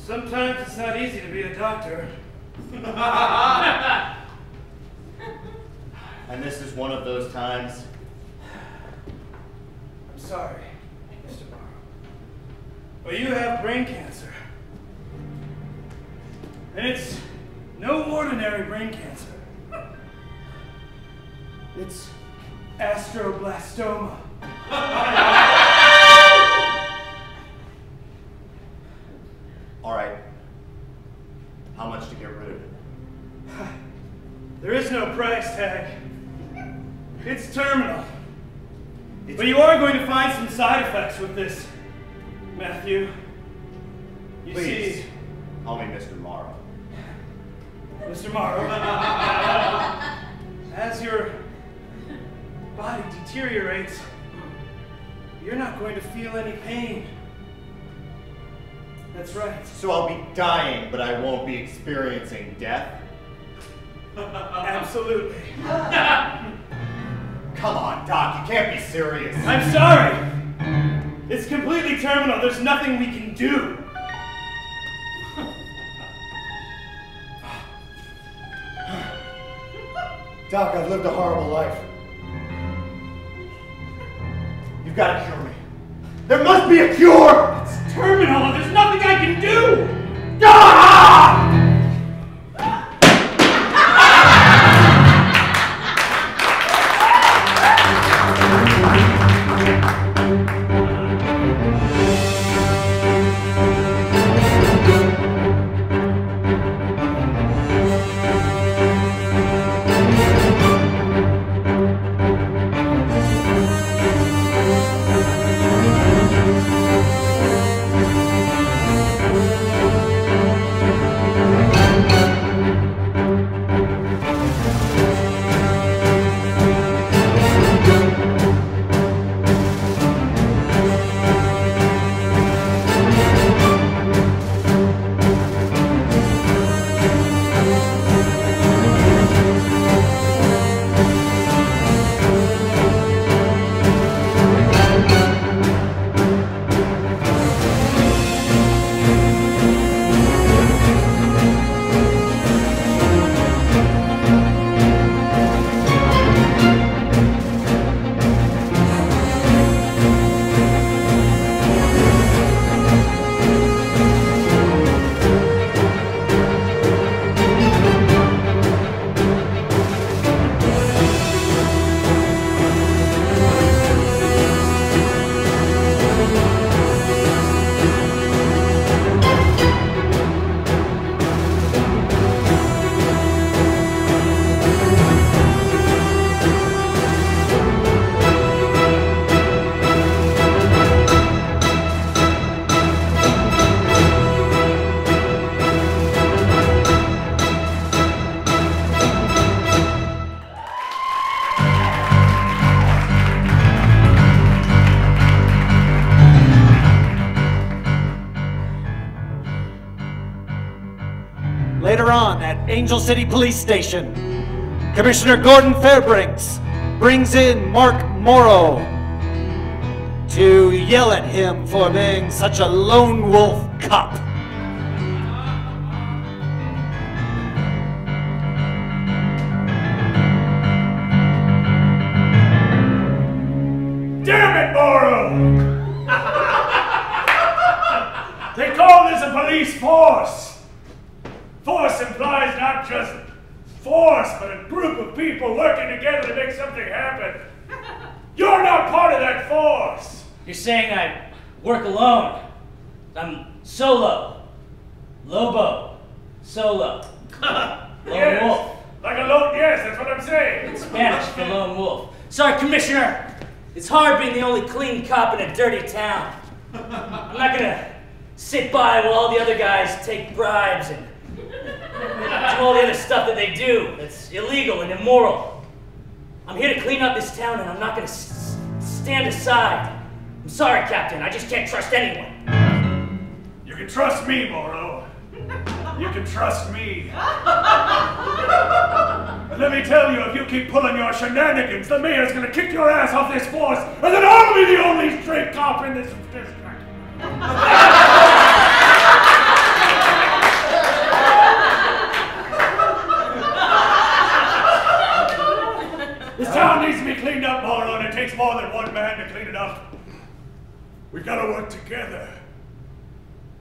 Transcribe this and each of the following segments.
Sometimes it's not easy to be a doctor. And this is one of those times. I'm sorry, Mr. Mauro, but you have brain cancer. And it's no ordinary brain cancer. It's astroblastoma. All right. How much to get rid of it? There is no price tag. It's terminal. But you are going to find some side effects with this, Matthew. You Please, see, call me Mr. Mauro. Mr. Mauro, as your body deteriorates, you're not going to feel any pain. That's right. So I'll be dying, but I won't be experiencing death? Absolutely. Come on, Doc, you can't be serious. I'm sorry. It's completely terminal. There's nothing we can do. Doc, I've lived a horrible life. You've got to cure me. There must be a cure! It's terminal. There's nothing I can do. Ah! Later on at Angel City Police Station, Commissioner Gordon Fairbanks brings in Mark Mauro to yell at him for being such a lone wolf cop. Damn it, Mauro! They call this a police force. Force implies not just force, but a group of people working together to make something happen. You're not part of that force. You're saying I work alone. I'm solo. Lobo. Solo. Lone Yes. wolf. Like a lone, yes, that's what I'm saying. It's Spanish for lone wolf. Sorry, Commissioner. It's hard being the only clean cop in a dirty town. I'm not gonna sit by while all the other guys take bribes and do all the other stuff that they do. That's illegal and immoral. I'm here to clean up this town, and I'm not gonna stand aside. I'm sorry, Captain. I just can't trust anyone. You can trust me, Mauro. You can trust me. And let me tell you, if you keep pulling your shenanigans, the mayor's gonna kick your ass off this force, and then I'll be the only straight cop in this district. We gotta work together.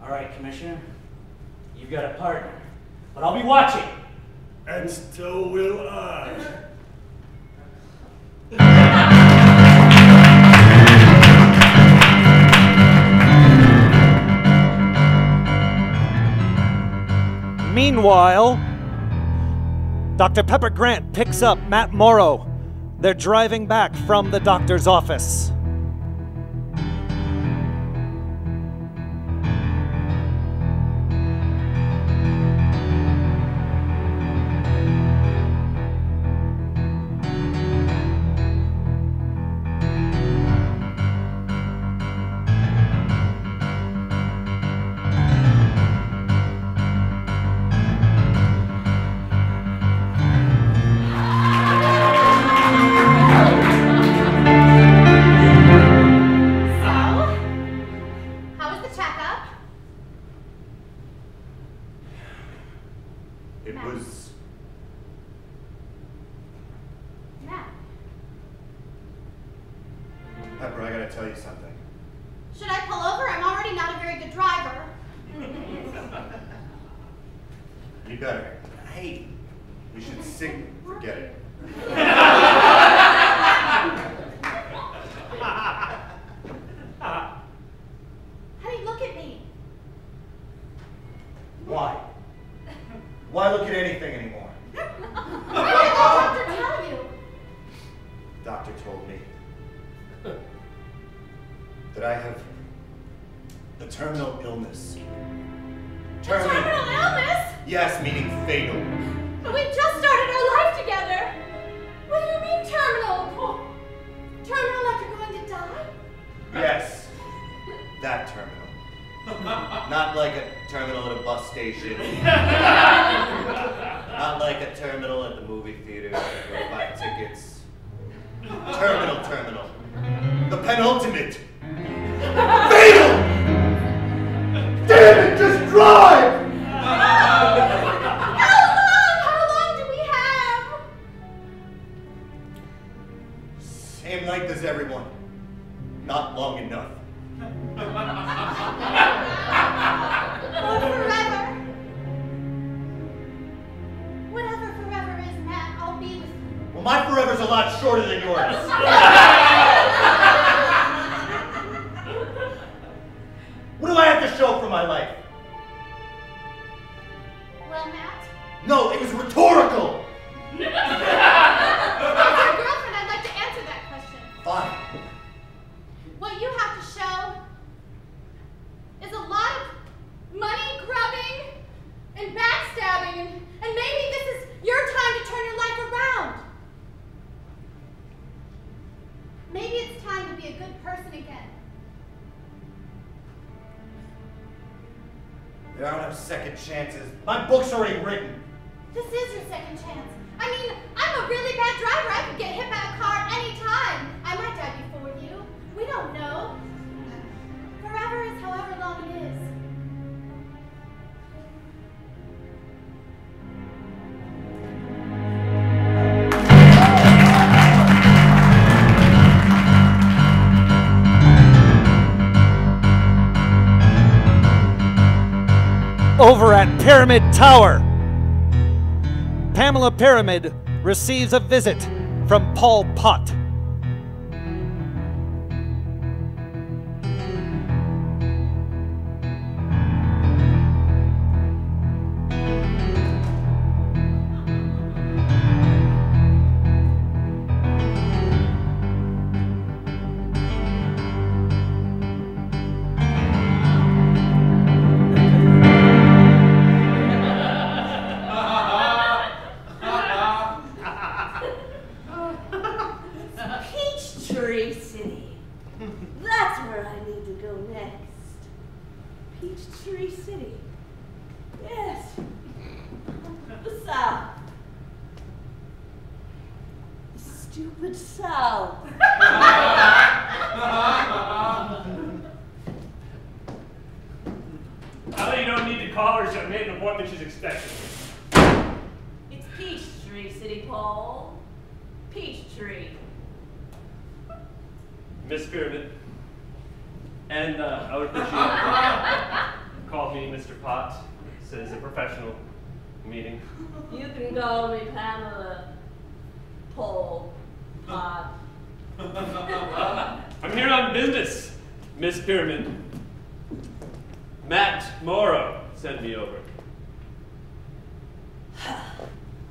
All right, Commissioner. You've got a partner, but I'll be watching. And so will I. Meanwhile, Dr. Pepper Grant picks up Matt Mauro. They're driving back from the doctor's office. Pepper, I gotta tell you something. Should I pull over? I'm already not a very good driver. You better. Hey, we should sing. Forget it. Honey, look at me. Why? Why look at anything anymore? What did the doctor tell you? The doctor told me that I have a terminal illness. Terminal illness? Yes, meaning fatal. But we just started our life together. What do you mean terminal? Terminal like you're going to die? Yes, that terminal. Not like a terminal at a bus station. Not like a terminal at the movie theater where you buy tickets. Terminal. The penultimate. Fatal! Damn it, just drive! How long do we have? Same length as everyone. Not long enough. Oh, forever. Whatever forever is, Matt, I'll be with you. Well, my forever's a lot shorter than yours. What do I have to show for my life? Well, Matt? No, it was rhetorical! As your girlfriend, I'd like to answer that question. Fine. What you have to show is a lot of money grubbing and backstabbing, and maybe this is your time to turn your life around. Maybe it's time to be a good person again. There are no second chances. My book's already written. This is your second chance. I mean, I'm a really bad driver. I could get hit by a car any time. I might die before you. We don't know. Forever is however long it is. Over at Pyramid Tower, Pamela Pyramid receives a visit from Paul Pott. And I would appreciate call me Mr. Pott. This is a professional meeting. You can call me Pamela, Paul, Pott. I'm here on business, Miss Pyramid. Matt Mauro sent me over.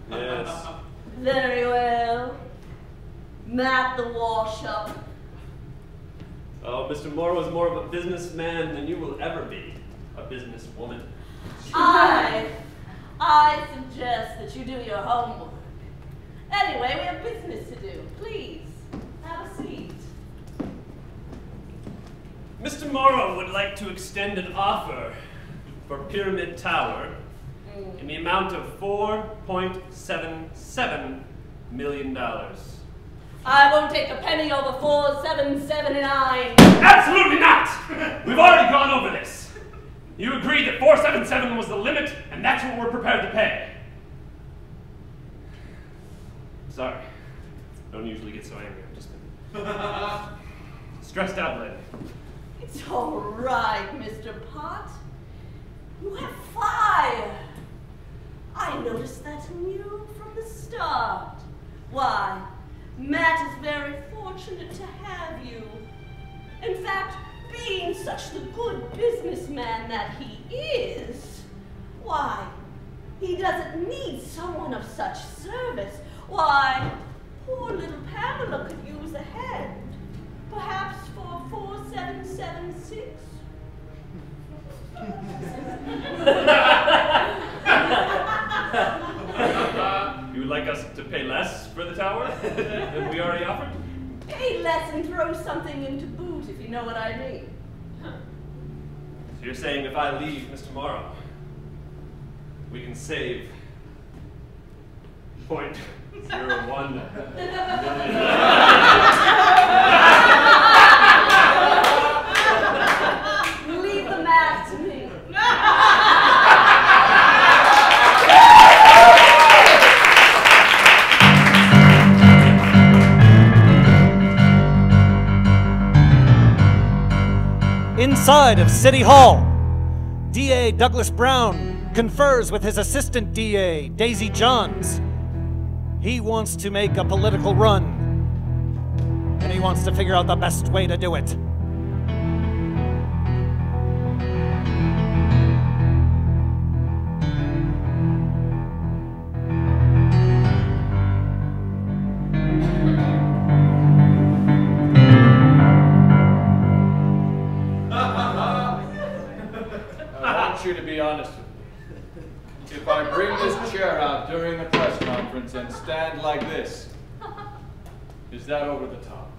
Yes. Very well. Matt the wash-up. Oh, Mr. Mauro is more of a businessman than you will ever be. A businesswoman. I suggest that you do your homework. Anyway, we have business to do. Please, have a seat. Mr. Mauro would like to extend an offer for Pyramid Tower in the amount of $4.77 million. I won't take a penny over 4,779. Absolutely not! We've already gone over this. You agreed that 477 was the limit, and that's what we're prepared to pay. Sorry. Don't usually get so angry. I've just been stressed out lately. It's all right, Mr. Pott. You have fire. I noticed that in you from the start. Why, Matt is very fortunate to have you. In fact, being such the good businessman that he is, why, he doesn't need someone of such service. Why, poor little Pamela could use a hand, perhaps for 4,776. You would like us to pay less for the tower than we already offered? Pay less and throw something into boot, if you know what I mean. So you're saying if I leave Mr. Mauro, we can save $0.01 million? Leave the math to me. Inside of City Hall, DA Douglas Brown confers with his assistant DA, Daisy Johns. He wants to make a political run, and he wants to figure out the best way to do it. To be honest with you, if I bring this chair out during the press conference and stand like this, is that over the top?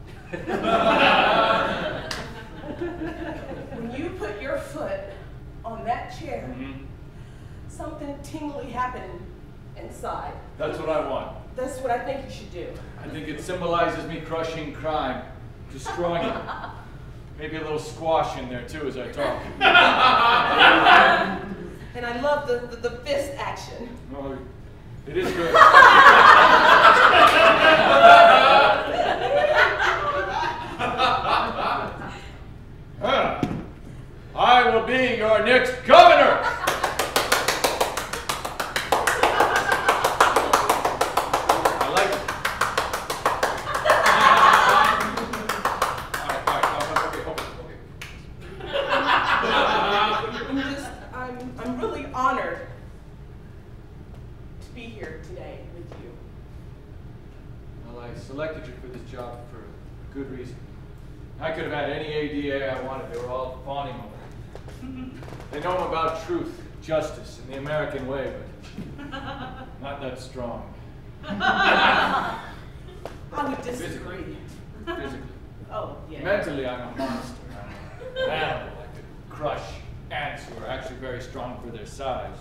When you put your foot on that chair, something tingly happened inside. That's what I want. That's what I think you should do. I think it symbolizes me crushing crime, destroying it. Maybe a little squash in there too as I talk. And I love the fist action. Oh, it is good. I will be your next governor. I like it. I'm really honored to be here today with you. Well, I selected you for this job for a good reason. I could have had any ADA I wanted. They were all fawning over it. They know about truth, justice, and the American way, but not that strong. I would disagree. Physically. Oh, yeah. Mentally, I'm a monster. I'm an animal. I could crush ants who are actually very strong for their size.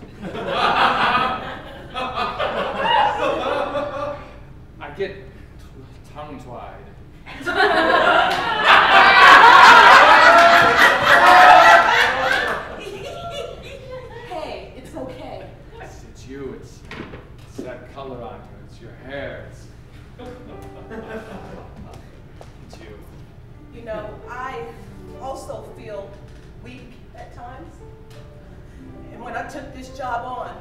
I get tongue-tied. Hey, it's okay. It's you. It's that color on you. It's your hair. It's you. You know, I also feel I took this job on,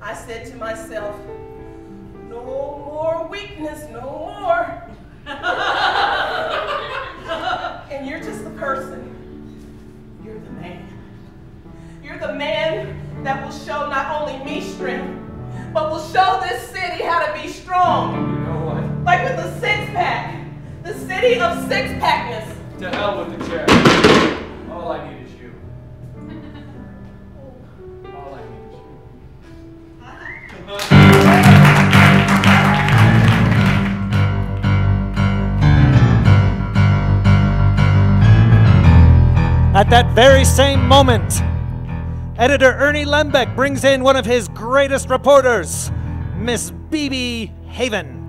I said to myself, no more weakness, no more. And you're just the person. You're the man. You're the man that will show not only me strength, but will show this city how to be strong. You know what? Like with the six-pack. The city of six-packness. To hell with the chair. All I need is you. All I need is you. At that very same moment, editor Ernie Lembeck brings in one of his greatest reporters, Miss Bebe Haven.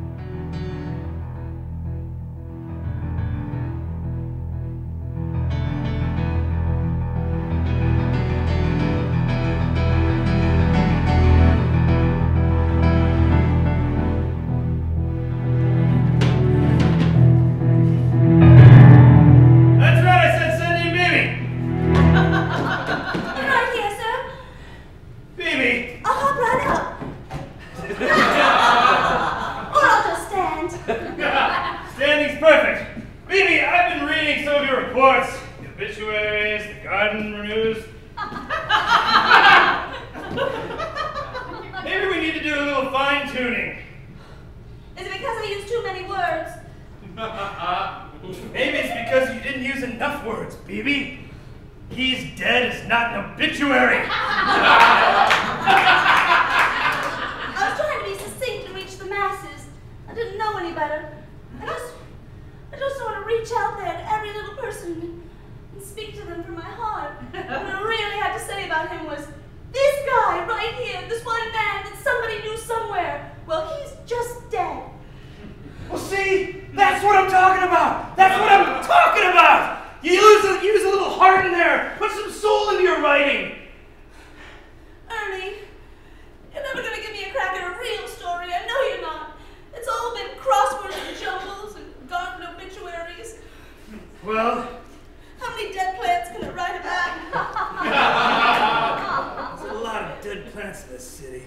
Maybe it's because you didn't use enough words, Bebe. He's dead is not an obituary. I was trying to be succinct and reach the masses. I didn't know any better. I just want to reach out there to every little person and speak to them from my heart. What I really had to say about him was, this guy right here, this one man that somebody knew somewhere, well, he's just dead. Well, see, that's what I'm talking about. That's what I'm talking about. You use a little heart in there. Put some soul into your writing. Ernie, you're never going to give me a crack at a real story. I know you're not. It's all been crosswords and jumbles and garden obituaries. Well, how many dead plants can I write about? there's a lot of dead plants in this city.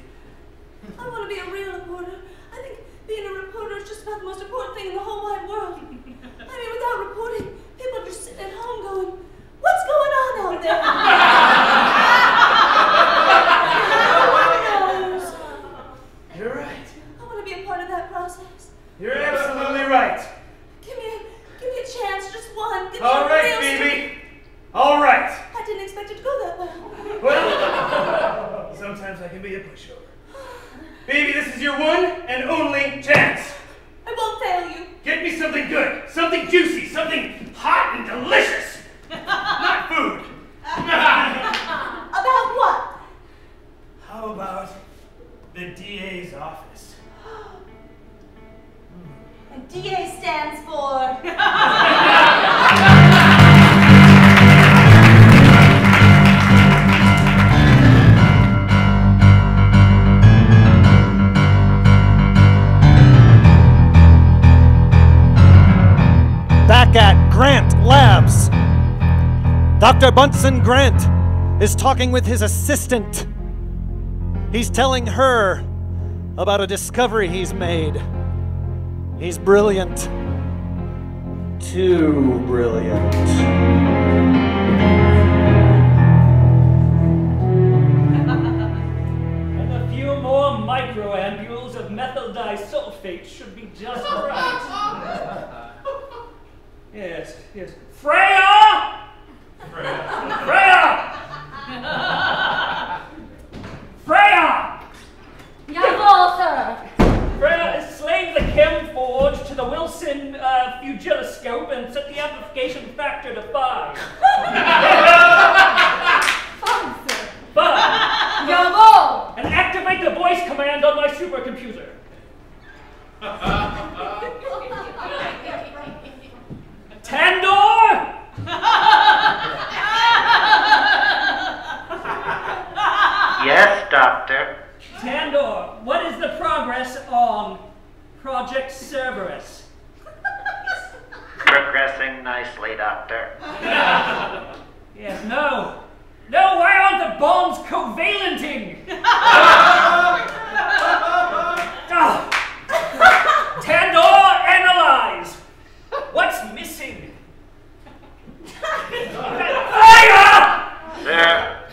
I want to be a real reporter. I think being a reporter is just about the most important thing in the whole wide world. I mean, without reporting, people are just sitting at home going, what's going on out there? No one knows. You're right. I want to be a part of that process. You're absolutely right. Give me a chance, just one. Give me All a right, real Bebe. All right. I didn't expect it to go that well. Well, sometimes I can be a pushover. Bebe, this is your one and only chance. I won't fail you. Get me something good, something juicy, something hot and delicious. Not food. About what? How about the DA's office? And DA stands for... Back at Grant Labs, Dr. Bunsen Grant is talking with his assistant. He's telling her about a discovery he's made. He's brilliant. Too brilliant. And a few more microambules of methyl disulfate should be just right. Yes. Freya! Jawohl, sir. Freya has slaved the chem forge to the Wilson fugiloscope and set the amplification factor to 5. 5, sir. 5. Jawohl. And activate the voice command on my supercomputer. Tandor! Yes, Doctor. Tandor, what is the progress on Project Cerberus? Progressing nicely, Doctor. Yes, no. No, why aren't the bombs valenting. Tandor, analyze. What's missing? Sir,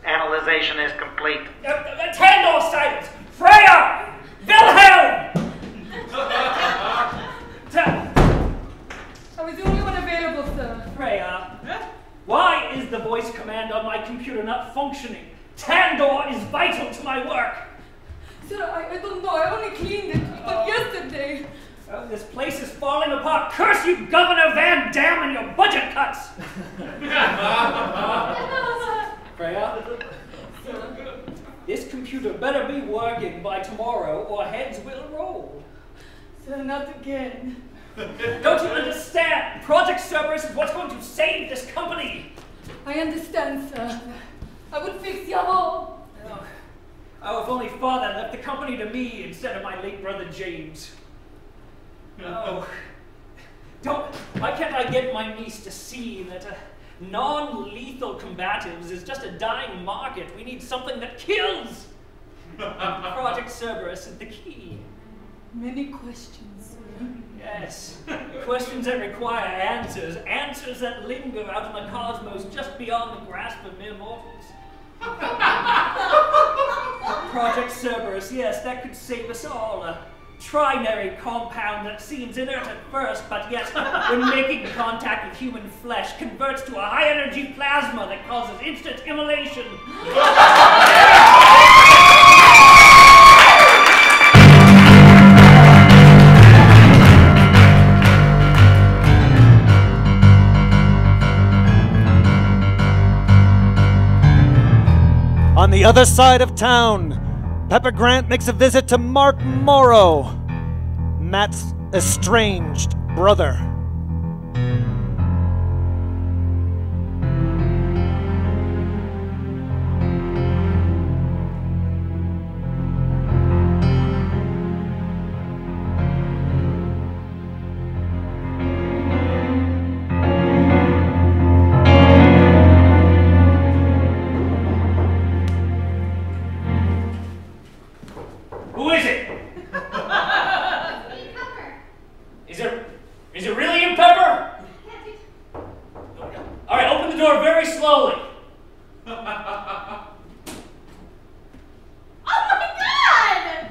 analyzation is complete. Tandor silence. Freya! Wilhelm! I was the only one available, sir. Freya, why is the voice command on my computer not functioning? Tandor is vital to my work. Sir, I don't know. I only cleaned it, but yesterday. This place is falling apart. Curse you, Governor Van Dam, and your budget cuts. Freya, this computer better be working by tomorrow or heads will roll. Sir, not again. Don't you understand? Project Cerberus is what's going to save this company. I understand, sir. I will fix your all. Oh, if only Father left the company to me instead of my late brother James. Oh, why can't I get my niece to see that non-lethal combatives is just a dying market? We need something that kills. Project Cerberus is the key. Many questions, sir. Yes, questions that require answers, answers that linger out in the cosmos just beyond the grasp of mere mortals. Project Cerberus, yes, that could save us all. A trinary compound that seems inert at first, but yet, when making contact with human flesh, converts to a high-energy plasma that causes instant immolation. On the other side of town, Pepper Grant makes a visit to Mark Mauro, Matt's estranged brother. Who is it? Is it really you, Pepper? All right, open the door very slowly. Oh my God!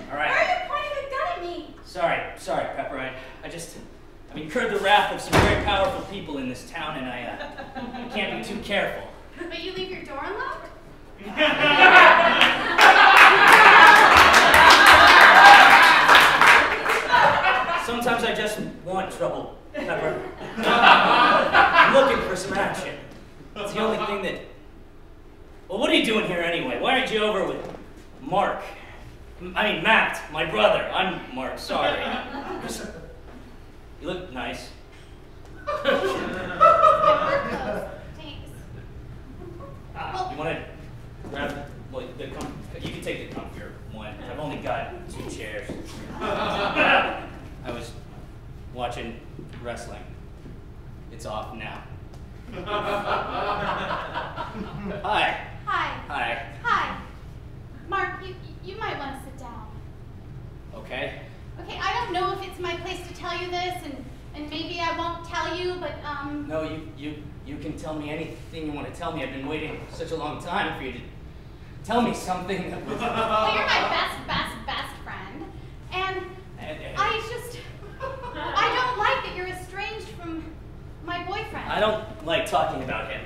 All right. Why are you pointing a gun at me? Sorry, Pepper. I've incurred the wrath of some very powerful people in this town, and I can't be too careful. But you leave your door unlocked? Sometimes I just want trouble, Pepper. I'm looking for some action. It's the only thing that... Well, what are you doing here anyway? Why aren't you over with Mark? I mean, Matt, my brother. I'm Mark, sorry. You look nice. Thanks. You want to grab... Well, you can take the comfier one. I've only got 2 chairs. I was watching wrestling. It's off now. Hi. Hi. Hi. Hi. Mark, you might want to sit down. Okay. Okay, I don't know if it's my place to tell you this, and maybe I won't tell you, but No, you can tell me anything you want to tell me. I've been waiting such a long time for you to tell me something that would... Well, you're my best friend, and I don't like that you're estranged from my boyfriend. I don't like talking about him.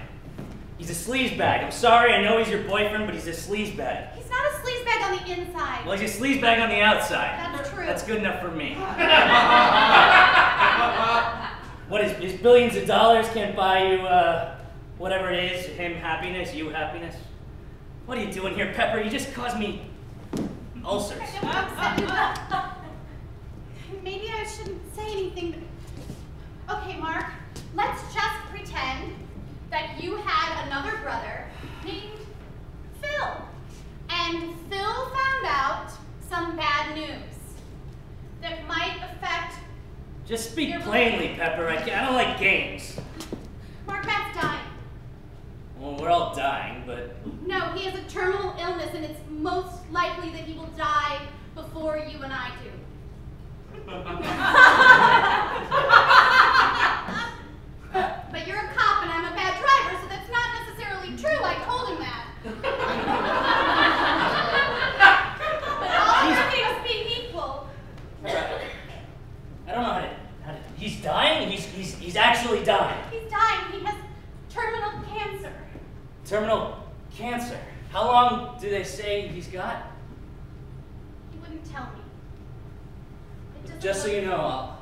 He's a sleazebag. I'm sorry, I know he's your boyfriend, but he's a sleazebag. He's not a sleazebag on the inside. Well, he's a sleazebag on the outside. That's true. That's good enough for me. What is billions of dollars can't buy you, whatever it is, him happiness, you happiness? What are you doing here, Pepper? You just caused me ulcers. Maybe I shouldn't say anything, but... Okay, Mark, let's just pretend that you had another brother named Phil. And Phil found out some bad news that might affect... Just speak plainly, Pepper. I don't like games. Mark, Matt's dying. Well, we're all all dying, but... No, he has a terminal illness, and it's most likely that he will die before you and I do. But you're a cop and I'm a bad driver, so that's not necessarily true. I told him that. But all other things being equal. I don't know how to he's dying? He's actually dying. He's dying. He has terminal cancer. Terminal cancer? How long do they say he's got? He wouldn't tell me. Just so you know,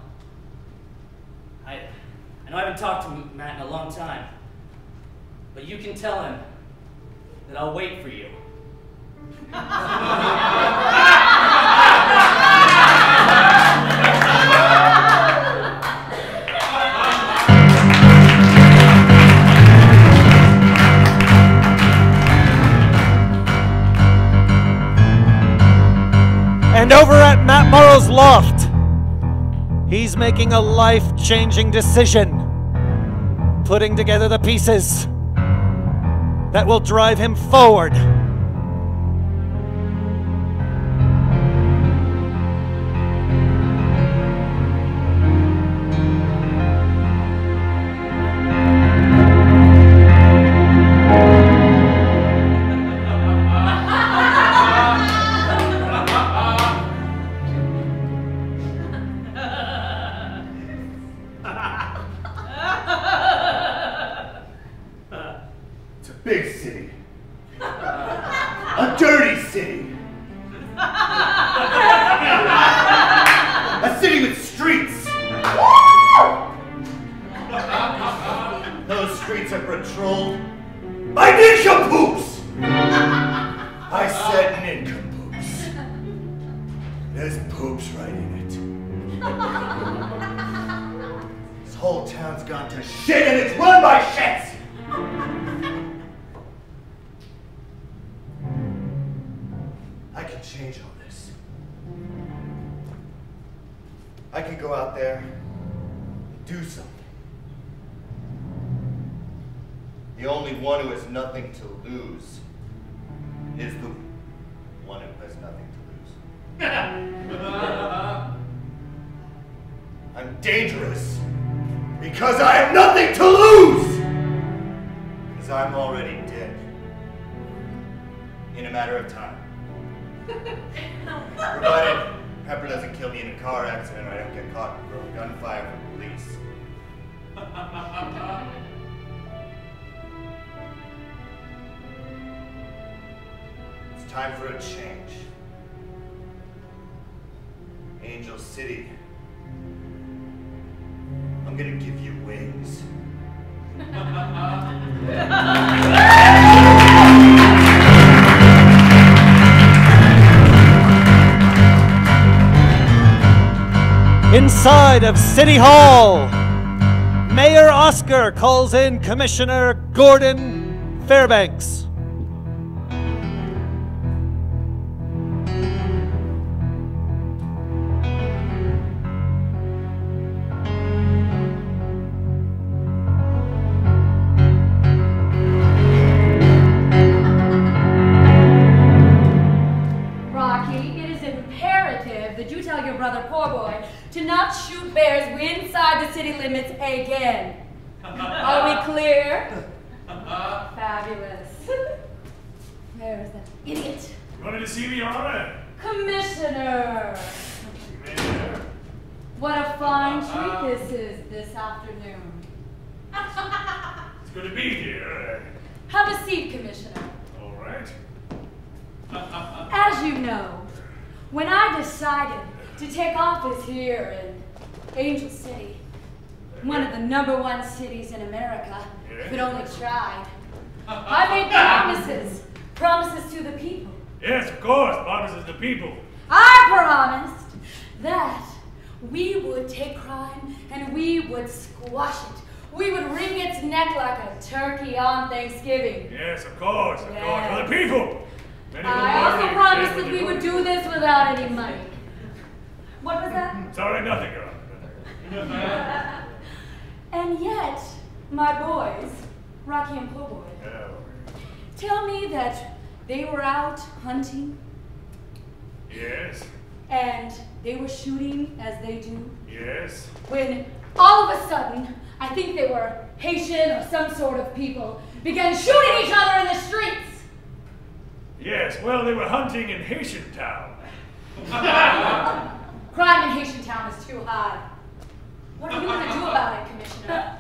I know I haven't talked to Matt in a long time, but you can tell him that I'll wait for you. And over at Matt Mauro's loft, he's making a life-changing decision, putting together the pieces that will drive him forward. Time for a change. Angel City, I'm gonna give you wings. Inside of City Hall, Mayor Oscar calls in Commissioner Gordon Fairbanks. Limits again. Are we clear? Fabulous. Where is that idiot? You wanted to see me, Your Honor? Commissioner! What a fine treat this afternoon. It's good to be here. Have a seat, Commissioner. All right. As you know, when I decided to take office here in Angel City, one of the #1 cities in America, if it only tried, I made promises to the people. Yes, of course, promises to people. I promised that we would take crime and we would squash it. We would wring its neck like a turkey on Thanksgiving. Yes, of course, for the people. I also promised that we would do this without any money. What was that? Sorry, nothing, Your And yet, my boys, Rocky and Po'boy, tell me that they were out hunting? Yes. And they were shooting as they do? Yes. When all of a sudden, I think they were Haitian or some sort of people, began shooting each other in the streets. Yes, well, they were hunting in Haitian Town. Crime in Haitian Town is too high. What are you going to do about it, Commissioner?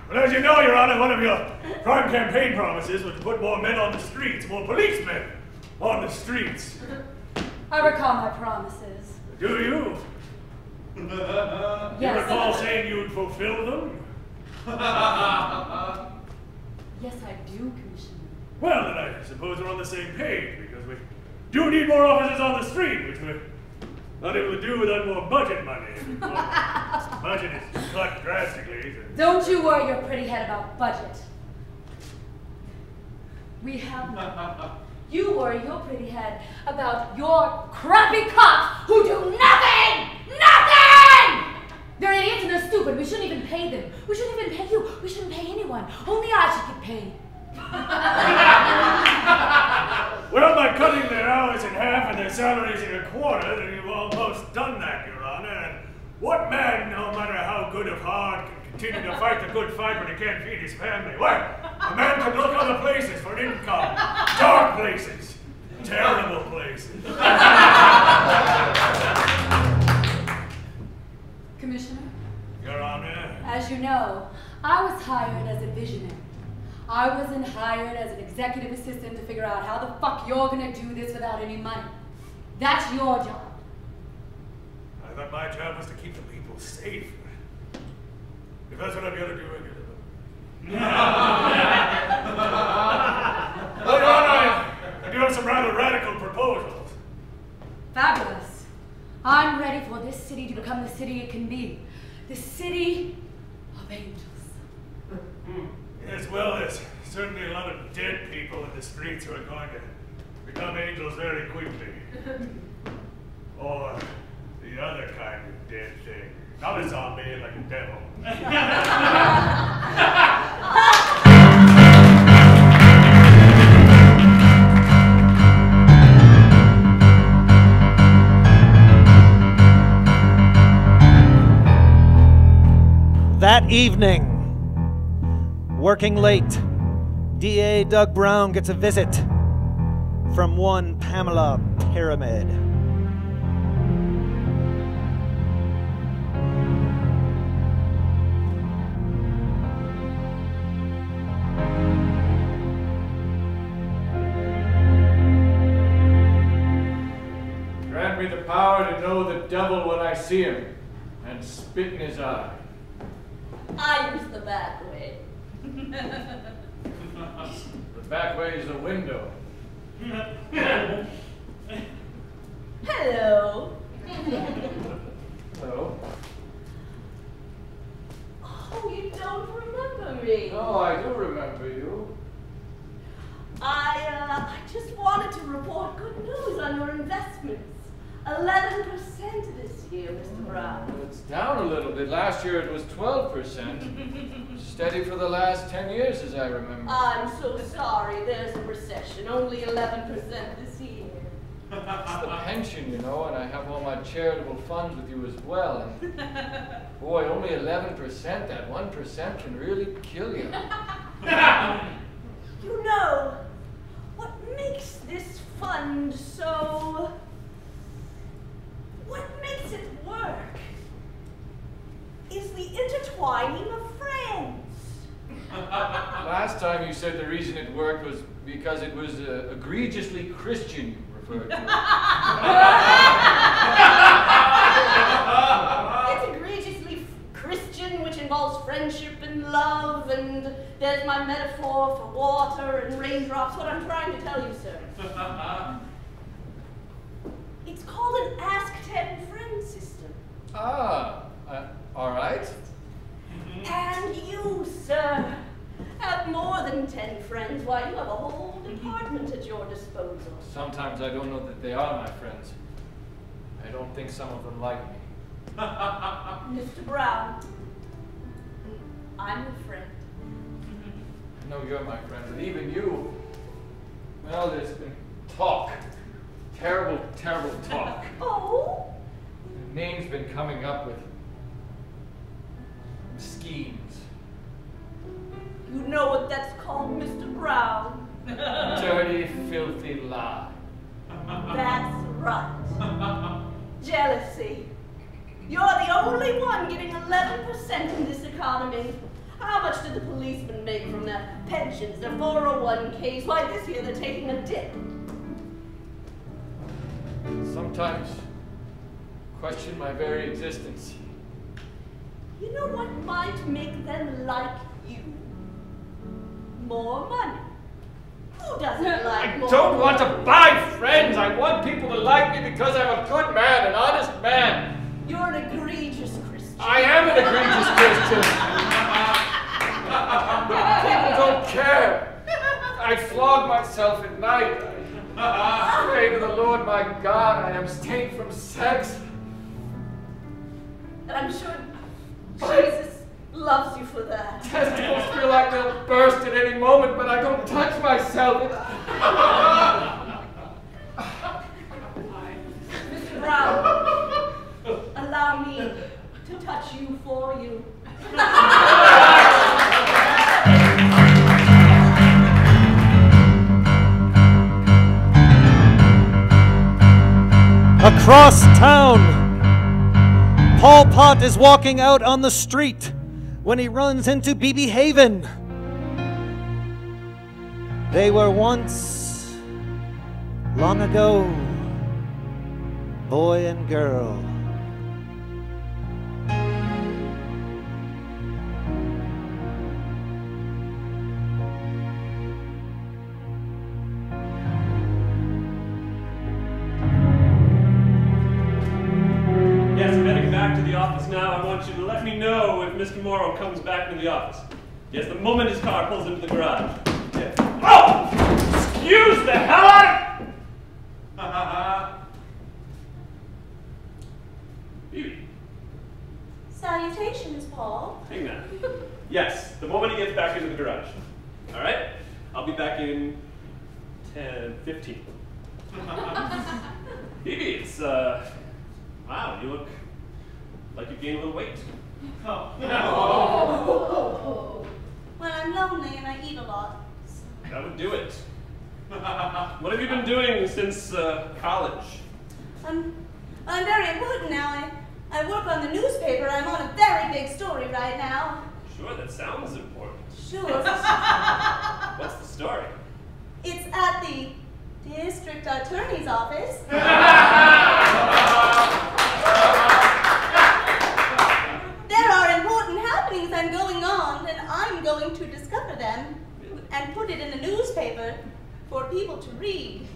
Well, as you know, Your Honor, one of your crime campaign promises was to put more men on the streets, more policemen on the streets. I recall my promises. Do you? Yes. You recall saying you would fulfill them? Yes, I do, Commissioner. Well, then I suppose we're on the same page, because we do need more officers on the street, which we're not able to do without more budget money. The budget is cut drastically. Don't you worry your pretty head about budget. We have none. You worry your pretty head about your crappy cops who do nothing! Nothing! They're idiots and they're stupid. We shouldn't even pay them. We shouldn't even pay you. We shouldn't pay anyone. Only I should get paid. Well, by cutting their hours in half and their salaries in a quarter, then you've almost done that, Your Honor. And what man, no matter how good of heart, can continue to fight the good fight when he can't feed his family? Why, a man can look other places for income. Dark places. Terrible places. Commissioner? Your Honor. As you know, I was hired as a visionary. I wasn't hired as an executive assistant to figure out how the fuck you're gonna do this without any money. That's your job. I thought my job was to keep the people safe. If that's what I've got to do, I get it. Well, Your Honor, I do have some rather radical proposals. Fabulous. I'm ready for this city to become the city it can be. The city of angels. Yes, well, there's certainly a lot of dead people in the streets who are going to become angels very quickly. Or the other kind of dead thing. Not a zombie, like a devil. That evening, working late, DA Doug Brown gets a visit from one Pamela Pyramid. Grant me the power to know the devil when I see him and spit in his eye. I use the back way. The back way is a window. Hello. Hello. Oh, you don't remember me. Oh, I do remember you. I just wanted to report good news on your investments. 11% this year, Mr. Brown. Well, it's down a little bit. Last year it was 12%. Steady for the last 10 years, as I remember. I'm so sorry. There's a recession. Only 11% this year. It's the pension, you know, and I have all my charitable funds with you as well. And boy, only 11%. That 1% can really kill you. You know, what makes this fund so... What makes it work is the intertwining of friends. Last time you said the reason it worked was because it was egregiously Christian you referred to. It's egregiously Christian, which involves friendship and love, and there's my metaphor for water and raindrops. What I'm trying to tell you, sir. It's called an Ask 10 Friend system. Ah, all right. And you, sir, have more than 10 friends. Why, you have a whole department at your disposal. Sometimes I don't know that they are my friends. I don't think some of them like me. Mr. Brown, I'm your friend. I know you're my friend, but even you Pamela, there's been talk. Terrible, terrible talk. Oh? The name's been coming up with schemes. You know what that's called, Mr. Brown? Dirty, filthy lie. That's right. Jealousy. You're the only one getting 11% in this economy. How much did the policemen make from their pensions, their 401ks? Why, this year they're taking a dip. Sometimes question my very existence. You know what might make them like you? More money. Who doesn't like more I don't money? want to buy friends. I want people to like me because I'm a good man, an honest man. You're an egregious Christian. I am an egregious Christian. People don't care. I flog myself at night. I pray to the Lord my God. I abstain from sex. And I'm sure Jesus loves you for that. Testicles feel like they'll burst at any moment, but I don't touch myself. Mr. Brown, allow me to touch you for you. Across town, Pott is walking out on the street when he runs into Bebe Haven. They were once, long ago, boy and girl. Yes, I'm heading back to the office now. I want you to let me know if Mr. Mauro comes back to the office. Yes, the moment his car pulls into the garage. Yes. Oh! Excuse the hell out of... Bebe. Salutations, Paul. Hang on. Yes, the moment he gets back into the garage. All right? I'll be back in 10:15. Bebe, it's, wow, you look like you've gained a little weight. Oh. Well, I'm lonely and I eat a lot. That would do it. What have you been doing since college? I'm very important now. I work on the newspaper. I'm on a very big story right now. Sure, that sounds important. Sure. What's the story? It's at the district attorney's office. There are important happenings that are going on, and I'm going to discover them and put it in the newspaper for people to read.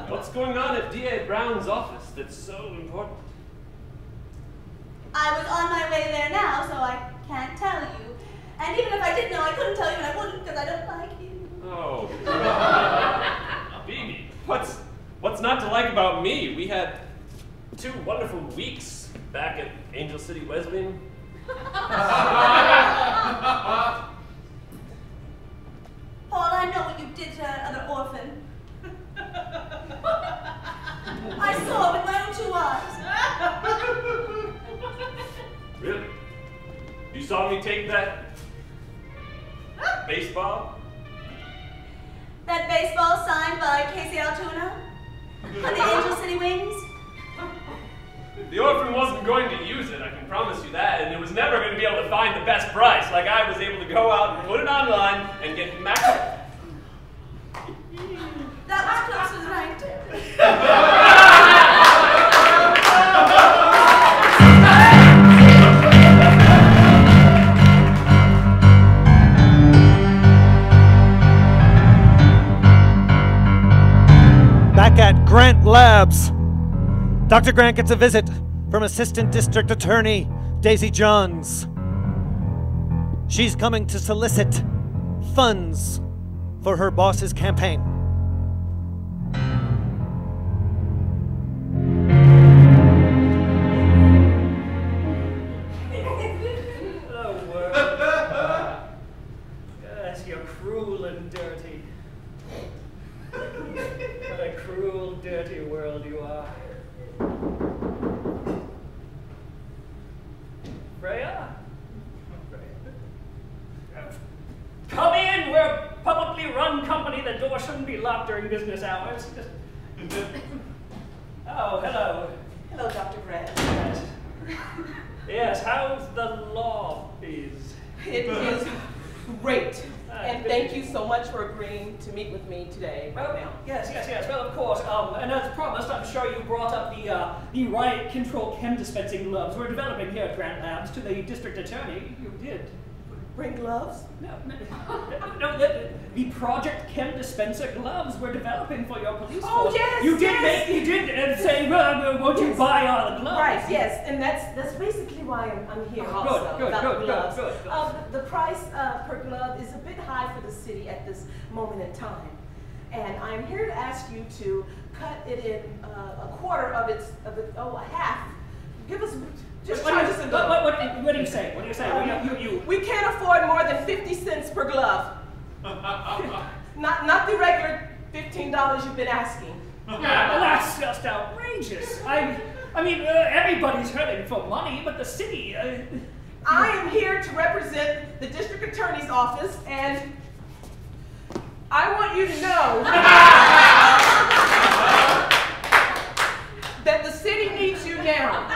What's going on at D.A. Brown's office that's so important? I was on my way there now, so I can't tell you. And even if I did know, I couldn't tell you, and I wouldn't because I don't like you. Oh. Bebe, what's not to like about me? We had 2 wonderful weeks back at Angel City Wesleyan. Paul, I know what you did to that other orphan. I saw it with my own 2 eyes. Really? You saw me take that baseball? That baseball signed by Casey Altoona on the Angel City Wings? The orphan wasn't going to use it, I can promise you that, and it was never going to be able to find the best price, like I was able to go out and put it online and get max. That was closer than I did. Back at Grant Labs, Dr. Grant gets a visit from Assistant District Attorney Daisy Johns. She's coming to solicit funds for her boss's campaign. Oh, world. Yes, you're cruel and dirty. dirty world you are. Freya? Come in, we're a publicly run company. The door shouldn't be locked during business hours. Oh, hello. Hello, Dr. Grant. Yes. Yes, how's the law is? It is great. And thank you so much for agreeing to meet with me today, right now. Yes. Well, of course. And as promised, I'm sure you brought up the riot control chem dispensing gloves we're developing here at Grant Labs to the district attorney. You did. Bring gloves? No, the Project Chem Dispenser gloves we're developing for your police force. Yes, you did say, well, won't you buy all the gloves? Right, yes, and that's basically why I'm here also. Good. The price per glove is a bit high for the city at this moment in time. And I'm here to ask you to cut it in a quarter of its, a half. Give us, just charge us a glove. What do you say? What do you say? We can't afford more than 50 cents per glove. not the regular $15 you've been asking. Well, that's just outrageous. I mean, everybody's hurting for money, but the city... I am here to represent the district attorney's office, and I want you to know that the city needs you now.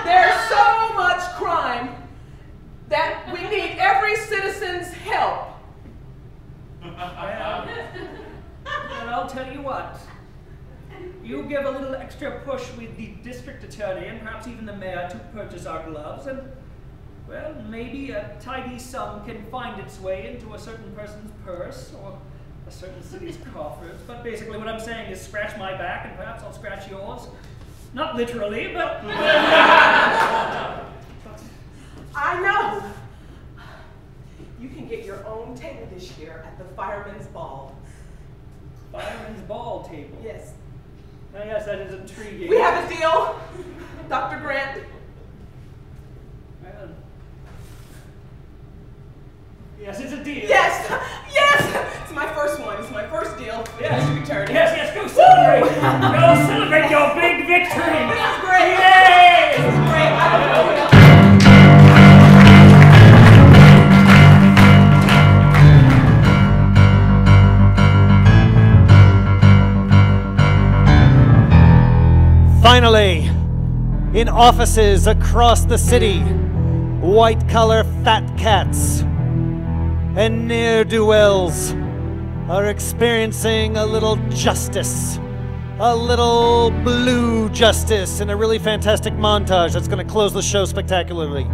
There's so much crime that we need every citizen's help. Well, I'll tell you what. You give a little extra push with the district attorney and perhaps even the mayor to purchase our gloves, and, well, maybe a tidy sum can find its way into a certain person's purse or a certain city's coffers. But basically what I'm saying is scratch my back and perhaps I'll scratch yours. Not literally, but... I know. You can get your own table this year at the Fireman's Ball. Fireman's Ball table? Yes. Oh, yes, that is intriguing. We have a deal, Dr. Grant. Well, yes, it's a deal. Yes! It's my first one. It's my first deal with the district attorney. Yes, go celebrate! Go celebrate your big victory! This is great! Yay! This is great! I don't know. Finally, in offices across the city, white-collar fat cats and ne'er-do-wells are experiencing a little justice, a little blue justice in a really fantastic montage that's going to close the show spectacularly.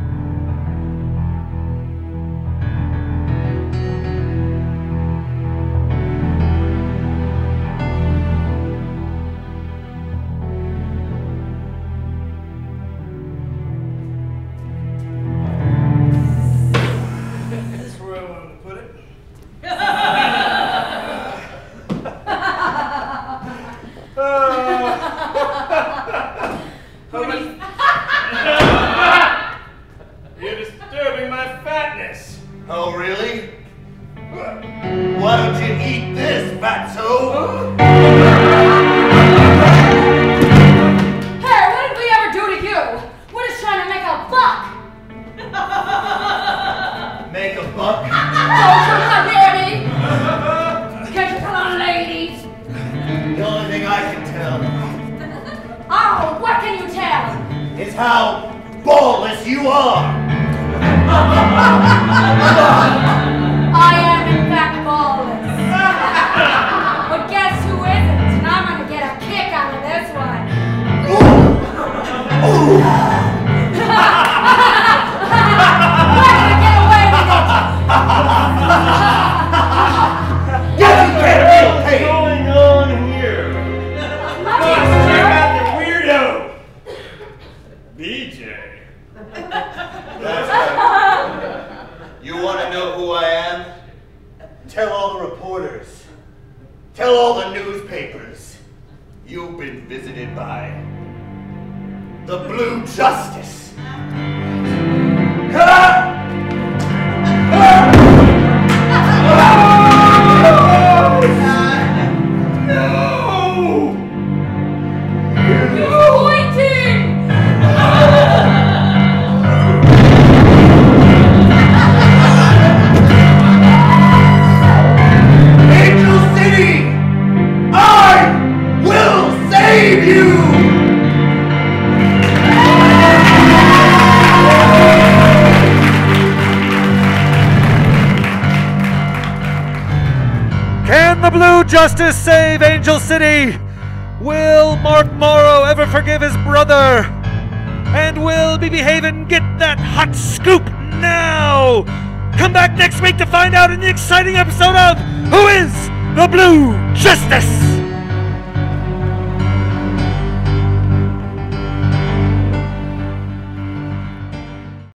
You're disturbing my fatness. Oh, really? Why don't you eat this, fatso? Hey, what did we ever do to you? We're just trying to make a buck. Make a buck? Don't you come near me. Can't you come on, ladies? The only thing I can tell Oh, what can you tell? is how ballless you are. I am in fact ballless. But guess who isn't? And I'm gonna get a kick out of this one. We're gonna get away with it. What's going on here? Check out the weirdo. BJ. That's right. You want to know who I am? Tell all the reporters. Tell all the newspapers. You've been visited by the Blue Justice. No! Blue Justice save Angel City? Will Mark Mauro ever forgive his brother? And will BB Haven get that hot scoop now? Come back next week to find out in the exciting episode of Who is the Blue Justice?